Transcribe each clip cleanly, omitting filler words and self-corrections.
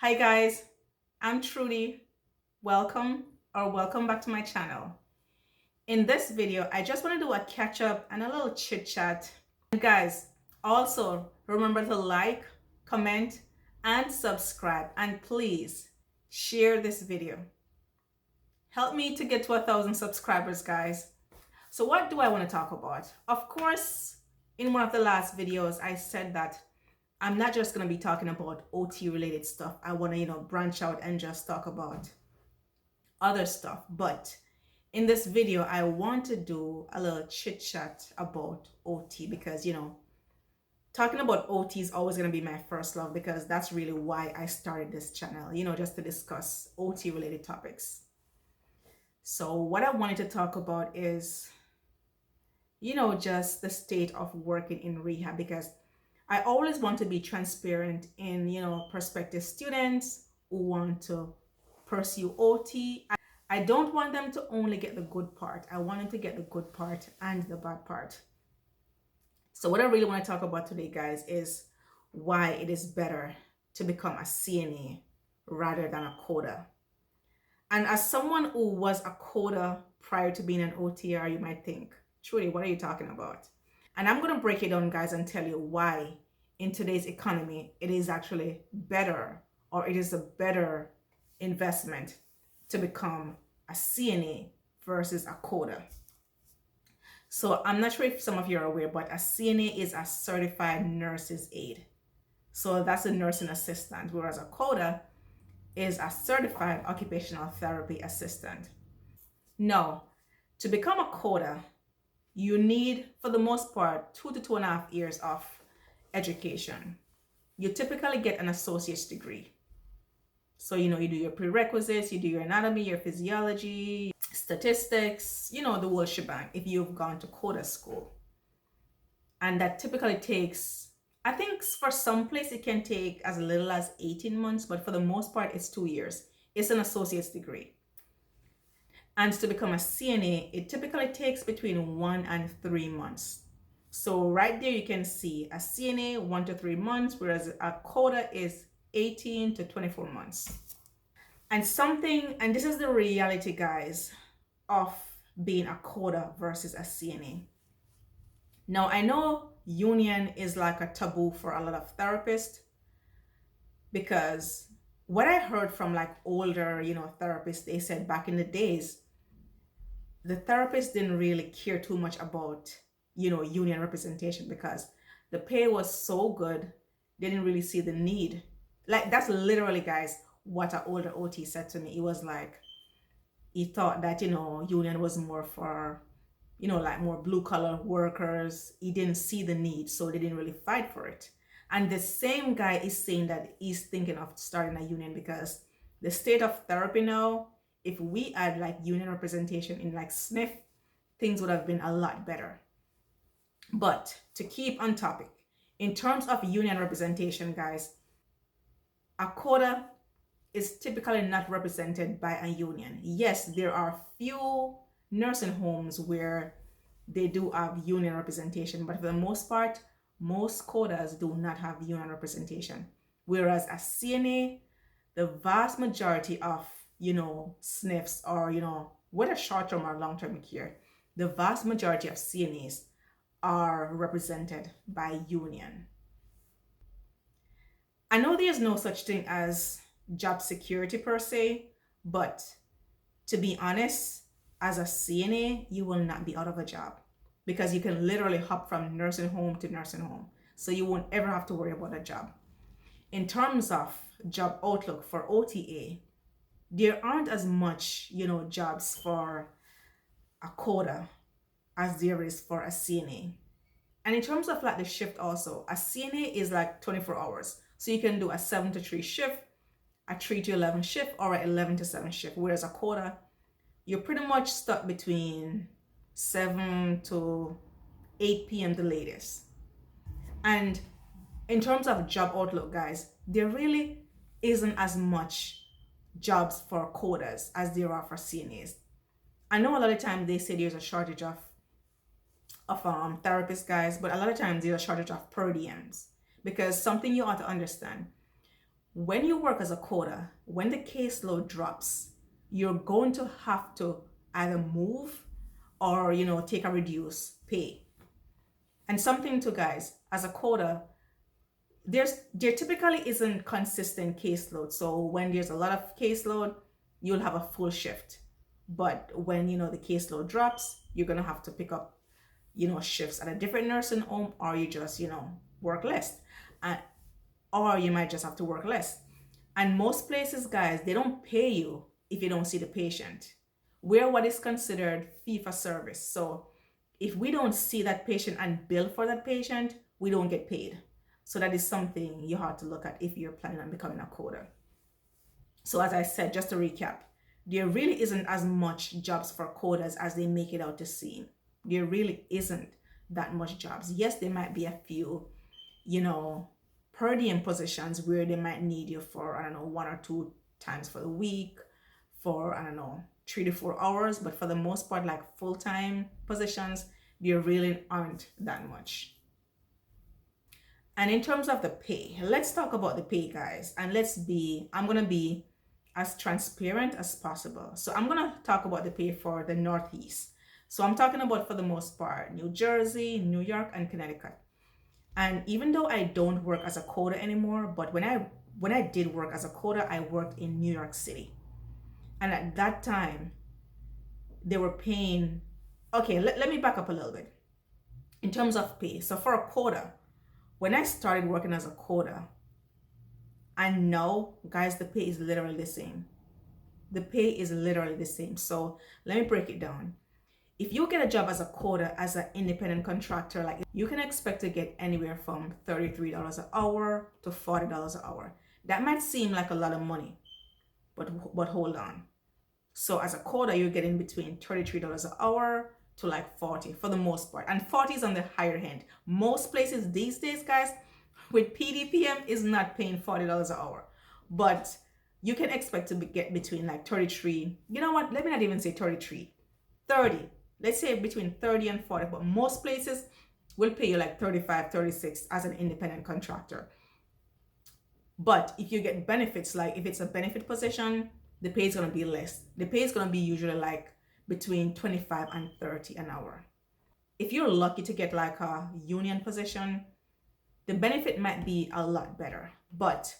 Hi guys, I'm Trudy. Welcome back to my channel. In this video, I just want to do a catch up and a little chit chat. And guys, also remember to like, comment, and subscribe. And please share this video. Help me to get to 1,000 subscribers, guys. So what do I want to talk about? Of course, in one of the last videos, I said that I'm not just going to be talking about OT related stuff. I want to, branch out and just talk about other stuff. But in this video, I want to do a little chit chat about OT because, talking about OT is always going to be my first love because that's really why I started this channel, just to discuss OT related topics. So what I wanted to talk about is, just the state of working in rehab because I always want to be transparent in, prospective students who want to pursue OT. I don't want them to only get the good part. I want them to get the good part and the bad part. So what I really want to talk about today, guys, is why it is better to become a CNA rather than a COTA. And as someone who was a COTA prior to being an OTR, you might think, Trudy, what are you talking about? And I'm going to break it down, guys, and tell you why in today's economy, it is actually better, or it is a better investment to become a CNA versus a COTA. So I'm not sure if some of you are aware, but a CNA is a certified nurse's aide. So that's a nursing assistant, whereas a COTA is a certified occupational therapy assistant. Now, to become a COTA, you need, for the most part, 2 to 2.5 years of education. You typically get an associate's degree. So, you do your prerequisites, you do your anatomy, your physiology, statistics, the whole shebang if you've gone to COTA school. And that typically takes, I think for some place it can take as little as 18 months, but for the most part, it's 2 years. It's an associate's degree. And to become a CNA, it typically takes between 1 and 3 months. So right there you can see a CNA 1 to 3 months, whereas a COTA is 18 to 24 months. And this is the reality, guys, of being a COTA versus a CNA. Now, I know union is like a taboo for a lot of therapists because what I heard from like older, therapists, they said back in the days, the therapists didn't really care too much about, union representation because the pay was so good, they didn't really see the need. Like, that's literally, guys, what an older OT said to me. It was like, he thought that, union was more for, like more blue collar workers. He didn't see the need, so they didn't really fight for it. And the same guy is saying that he's thinking of starting a union because the state of therapy now, if we had like union representation in like SNF, things would have been a lot better. But to keep on topic, in terms of union representation, guys, a COTA is typically not represented by a union. Yes, there are few nursing homes where they do have union representation, but for the most part, most COTAs do not have union representation. Whereas a CNA, the vast majority of, SNFs or, whether short-term or long-term care, the vast majority of CNAs are represented by union. I know there's no such thing as job security per se, but to be honest, as a CNA, you will not be out of a job because you can literally hop from nursing home to nursing home. So you won't ever have to worry about a job. In terms of job outlook for OTA, there aren't as much, jobs for a COTA as there is for a CNA. And in terms of like the shift also, a CNA is like 24 hours. So you can do a 7 to 3 shift, a 3 to 11 shift, or an 11 to 7 shift. Whereas a COTA, you're pretty much stuck between 7 to 8 p.m. the latest. And in terms of job outlook, guys, there really isn't as much jobs for COTAs as there are for CNAs. I know a lot of times they say there's a shortage of therapists, guys, but a lot of times there's a shortage of per diems because something you ought to understand. when you work as a COTA, when the caseload drops, you're going to have to either move or, take a reduced pay. And something to guys, as a COTA, there typically isn't consistent caseload. So when there's a lot of caseload, you'll have a full shift. But when, the caseload drops, you're going to have to pick up, shifts at a different nursing home, or you just, work less. Or you might just have to work less. And most places, guys, they don't pay you if you don't see the patient. We're what is considered fee for service. So if we don't see that patient and bill for that patient, we don't get paid. So that is something you have to look at if you're planning on becoming a COTA. So as I said, just to recap, there really isn't as much jobs for COTAs as they make it out to seem. There really isn't that much jobs. Yes, there might be a few, per diem positions where they might need you for, 1 or 2 times for the week, for, 3 to 4 hours. But for the most part, like full-time positions, there really aren't that much. And in terms of the pay, let's talk about the pay, guys. And I'm going to be as transparent as possible. So I'm going to talk about the pay for the Northeast. So I'm talking about, for the most part, New Jersey, New York, and Connecticut. And even though I don't work as a COTA anymore, but when I did work as a COTA, I worked in New York City. And at that time, they were paying, okay, let me back up a little bit. In terms of pay, so for a COTA, when I started working as a COTA, and now, guys, the pay is literally the same. The pay is literally the same. So let me break it down. If you get a job as a COTA, as an independent contractor, like, you can expect to get anywhere from $33 an hour to $40 an hour. That might seem like a lot of money, but hold on. So as a COTA, you're getting between $33 an hour to like 40 for the most part. And 40 is on the higher end. Most places these days, guys, with PDPM is not paying $40 an hour. But you can expect to get between like 33. You know what? Let me not even say 33. 30. Let's say between 30 and 40. But most places will pay you like 35, 36 as an independent contractor. But if you get benefits, like if it's a benefit position, the pay is going to be less. The pay is going to be usually like between 25 and 30 an hour. If you're lucky to get like a union position, the benefit might be a lot better. But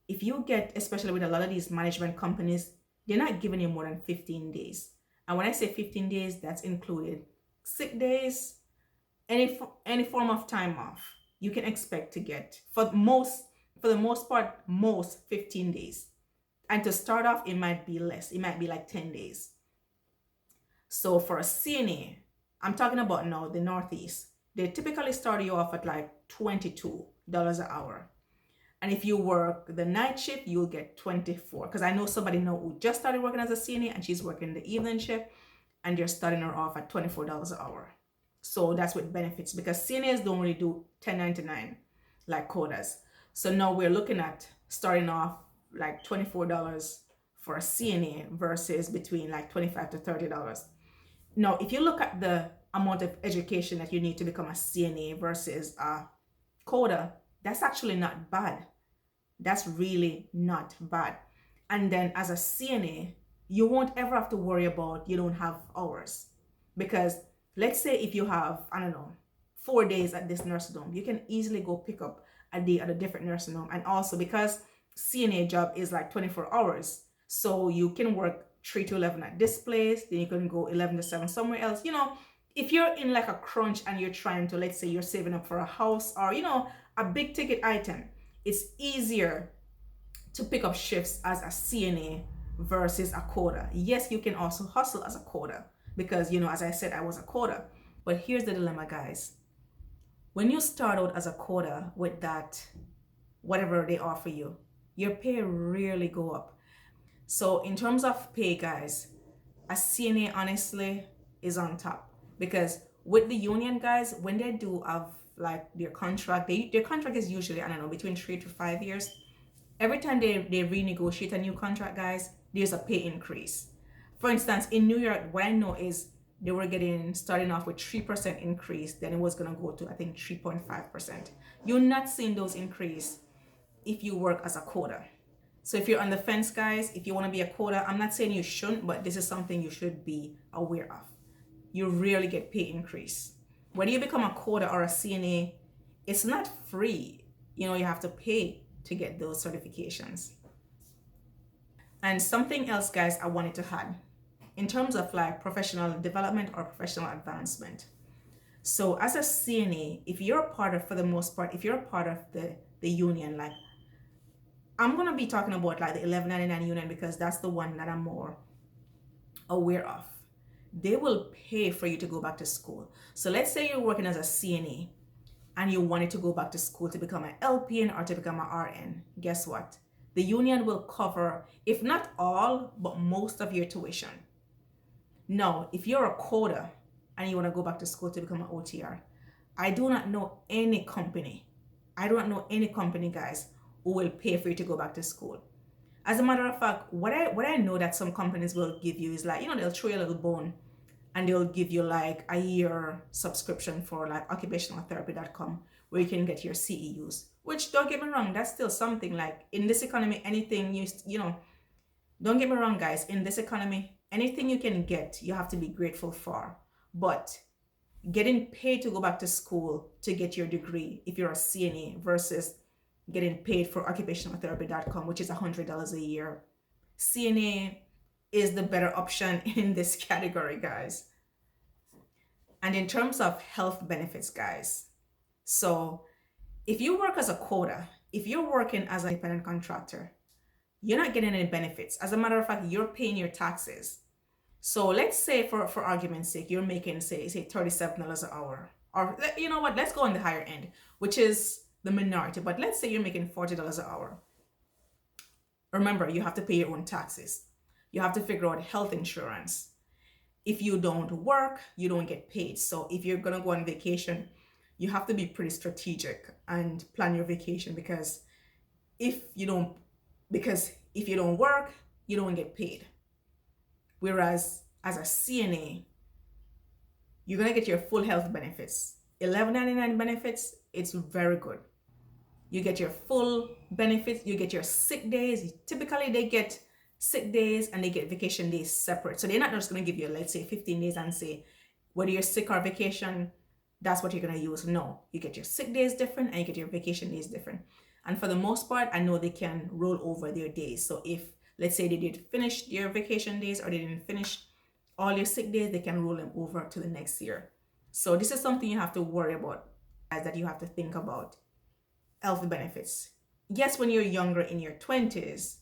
if you get, especially with a lot of these management companies, they're not giving you more than 15 days. And when I say 15 days, that's included sick days, any form of time off. You can expect to get, for the most part, 15 days. And to start off, it might be less. It might be like 10 days. So for a CNA, I'm talking about now the Northeast, they typically start you off at like $22 an hour. And if you work the night shift, you'll get 24. Because I know somebody now who just started working as a CNA and she's working the evening shift, and they're starting her off at $24 an hour. So that's with benefits, because CNAs don't really do 1099 like COTAs. So now we're looking at starting off like $24 for a CNA versus between like $25 to $30. Now, if you look at the amount of education that you need to become a CNA versus a COTA, that's actually not bad. That's really not bad. And then as a CNA, you won't ever have to worry about you don't have hours. Because let's say if you have, 4 days at this nursing home, you can easily go pick up a day at a different nursing home. And also because CNA job is like 24 hours, so you can work 3 to 11 at this place, then you can go 11 to 7 somewhere else. If you're in like a crunch and you're trying to, let's say you're saving up for a house or, a big ticket item, it's easier to pick up shifts as a CNA versus a COTA. Yes, you can also hustle as a COTA because, as I said, I was a COTA. But here's the dilemma, guys. When you start out as a COTA with that, whatever they offer you, your pay rarely go up. So in terms of pay, guys, a CNA honestly is on top, because with the union, guys, when they do have like their contract, their contract is usually, between 3 to 5 years. Every time they renegotiate a new contract, guys, there's a pay increase. For instance, in New York, what I know is they were starting off with 3% increase, then it was going to go to, I think, 3.5%. You're not seeing those increase if you work as a COTA. So if you're on the fence, guys, if you want to be a COTA, I'm not saying you shouldn't, but this is something you should be aware of. You rarely get pay increase. Whether you become a COTA or a CNA, it's not free. You know, you have to pay to get those certifications. And something else, guys, I wanted to add in terms of like professional development or professional advancement. So as a CNA, if you're a part of, for the most part, if you're a part of the union, like I'm going to be talking about like the 1199 union because that's the one that I'm more aware of. They will pay for you to go back to school. So let's say you're working as a CNA and you wanted to go back to school to become an LPN or to become an RN. Guess what? The union will cover, if not all, but most of your tuition. Now, if you're a COTA and you want to go back to school to become an OTR, I do not know any company, guys, who will pay for you to go back to school. As a matter of fact, what I know that some companies will give you is like, you know, they'll throw you a little bone and they'll give you like a year subscription for like occupationaltherapy.com where you can get your CEUs, which don't get me wrong, that's still something. Like in this economy, anything you know, don't get me wrong, guys, in this economy, anything you can get, you have to be grateful for. But getting paid to go back to school to get your degree, if you're a CNA, versus getting paid for occupationaltherapy.com, which is $100 a year. CNA is the better option in this category, guys. And in terms of health benefits, guys, so if you work as a COTA, if you're working as an independent contractor, you're not getting any benefits. As a matter of fact, you're paying your taxes. So let's say for argument's sake, you're making say $37 an hour, or you know what, let's go on the higher end, which is the minority, but let's say you're making $40 an hour. Remember, you have to pay your own taxes. You have to figure out health insurance. If you don't work, you don't get paid. So if you're gonna go on vacation, you have to be pretty strategic and plan your vacation, because if you don't work, you don't get paid. Whereas as a CNA, you're gonna get your full health benefits. $11.99 benefits, it's very good. You get your full benefits, you get your sick days. Typically they get sick days and they get vacation days separate. So they're not just gonna give you, let's say, 15 days and say, whether you're sick or vacation, that's what you're gonna use. No, you get your sick days different and you get your vacation days different. And for the most part, I know they can roll over their days. So if, let's say, they did finish their vacation days or they didn't finish all your sick days, they can roll them over to the next year. So this is something you have to worry about, that you have to think about. Health benefits. Yes, when you're younger in your 20s,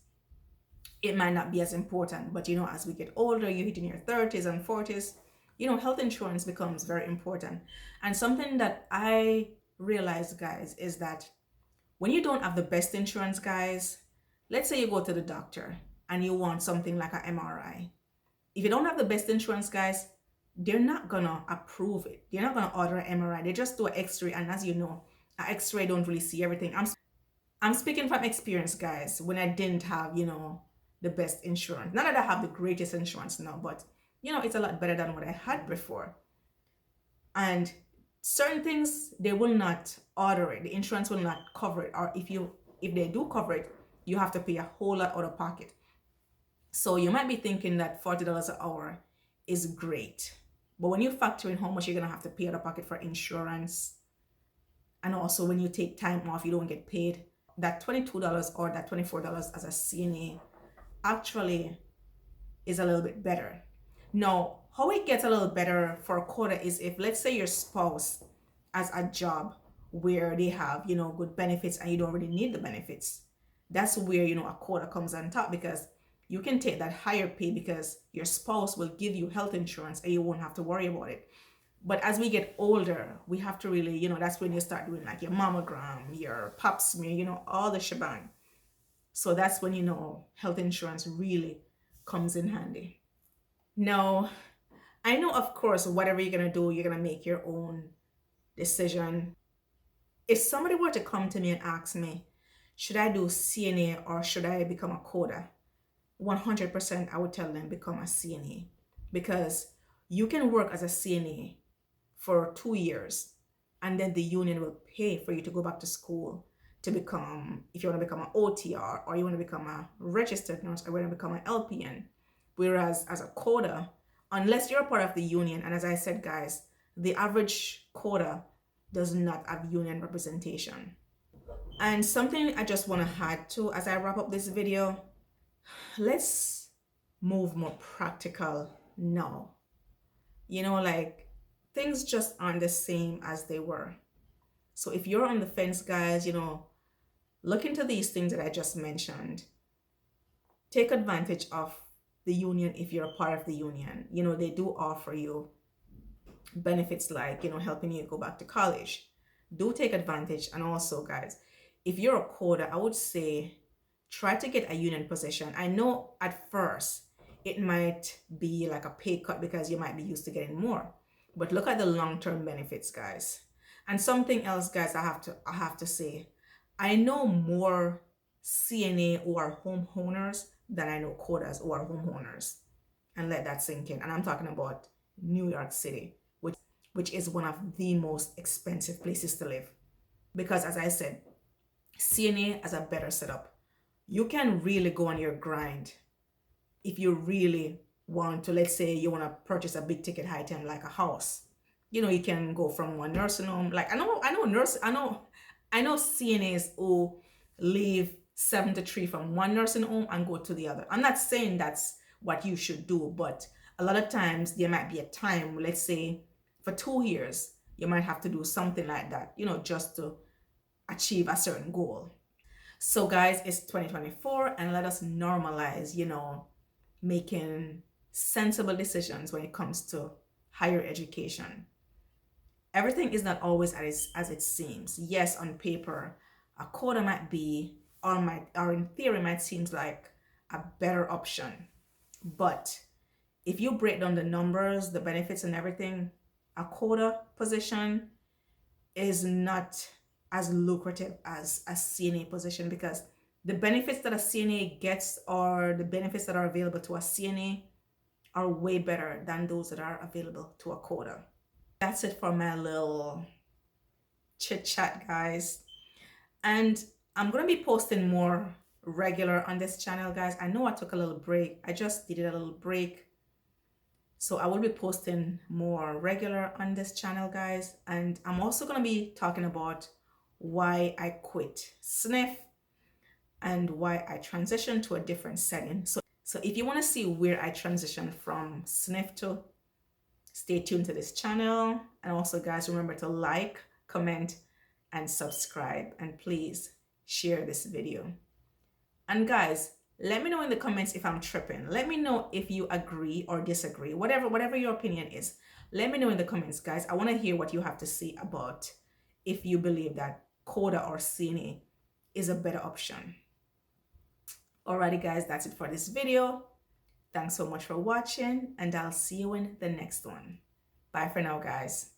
it might not be as important, but you know, as we get older, you hit in your 30s and 40s, you know, health insurance becomes very important. And something that I realized, guys, is that when you don't have the best insurance, guys, let's say you go to the doctor and you want something like an MRI. If you don't have the best insurance, guys, they're not gonna approve it. They're not gonna order an MRI. They just do an X-ray, and as you know, an X-ray don't really see everything. I'm speaking from experience, guys, when I didn't have, you know, the best insurance. Not that I have the greatest insurance now, but you know, it's a lot better than what I had before. And certain things, they will not order it. The insurance will not cover it. Or if they do cover it, you have to pay a whole lot out of pocket. So you might be thinking that $40 an hour is great. But when you factor in how much you're going to have to pay out of pocket for insurance, and also when you take time off, you don't get paid, that $22 or that $24 as a CNA actually is a little bit better. Now, how it gets a little better for a COTA is if, let's say, your spouse has a job where they have, you know, good benefits and you don't really need the benefits. That's where, you know, a COTA comes on top, because you can take that higher pay because your spouse will give you health insurance and you won't have to worry about it. But as we get older, we have to really, you know, that's when you start doing like your mammogram, your pap smear, you know, all the shebang. So that's when, you know, health insurance really comes in handy. Now, I know, of course, whatever you're going to do, you're going to make your own decision. If somebody were to come to me and ask me, should I do CNA or should I become a COTA? 100% I would tell them become a CNA, because you can work as a CNA for 2 years and then the union will pay for you to go back to school to become, if you want to become an OTR, or you want to become a registered nurse, or you want to become an LPN. Whereas as a COTA, unless you're a part of the union, and as I said, guys, the average COTA does not have union representation. And something I just want to add to as I wrap up this video, let's move more practical now. You know, like, things just aren't the same as they were. So if you're on the fence, guys, you know, look into these things that I just mentioned. Take advantage of the union if you're a part of the union. You know, they do offer you benefits like, you know, helping you go back to college. Do take advantage. And also, guys, if you're a COTA, I would say try to get a union position. I know at first it might be like a pay cut because you might be used to getting more, but look at the long-term benefits, guys. And something else, guys, I have to say, I know more CNA who are homeowners than I know COTAs who are homeowners. And let that sink in. And I'm talking about New York City, which is one of the most expensive places to live. Because as I said, CNA has a better setup. You can really go on your grind if you really want to. Let's say you want to purchase a big ticket item like a house. You know, you can go from one nursing home. Like I know CNAs who leave 7 to 3 from one nursing home and go to the other. I'm not saying that's what you should do, but a lot of times there might be a time, let's say for 2 years, you might have to do something like that, you know, just to achieve a certain goal. So guys, it's 2024 and let us normalize, you know, making sensible decisions when it comes to higher education. Everything is not always as it seems. Yes, on paper, a COTA might be, or in theory might seem like a better option. But if you break down the numbers, the benefits and everything, a COTA position is not as lucrative as a CNA position, because the benefits that a CNA gets or the benefits that are available to a CNA are way better than those that are available to a COTA. That's it for my little chit chat, guys. And I'm going to be posting more regular on this channel, guys. I know I took a little break. I just did a little break. So I will be posting more regular on this channel, guys. And I'm also going to be talking about why I quit SNF and why I transitioned to a different setting. So if you want to see where I transitioned from SNF to, stay tuned to this channel. And also, guys, remember to like, comment, and subscribe. And please share this video. And guys, let me know in the comments if I'm tripping. Let me know if you agree or disagree. Whatever your opinion is, let me know in the comments, guys. I want to hear what you have to say about if you believe that COTA or CNA is a better option. Alrighty, guys, that's it for this video. Thanks so much for watching, and I'll see you in the next one. Bye for now, guys.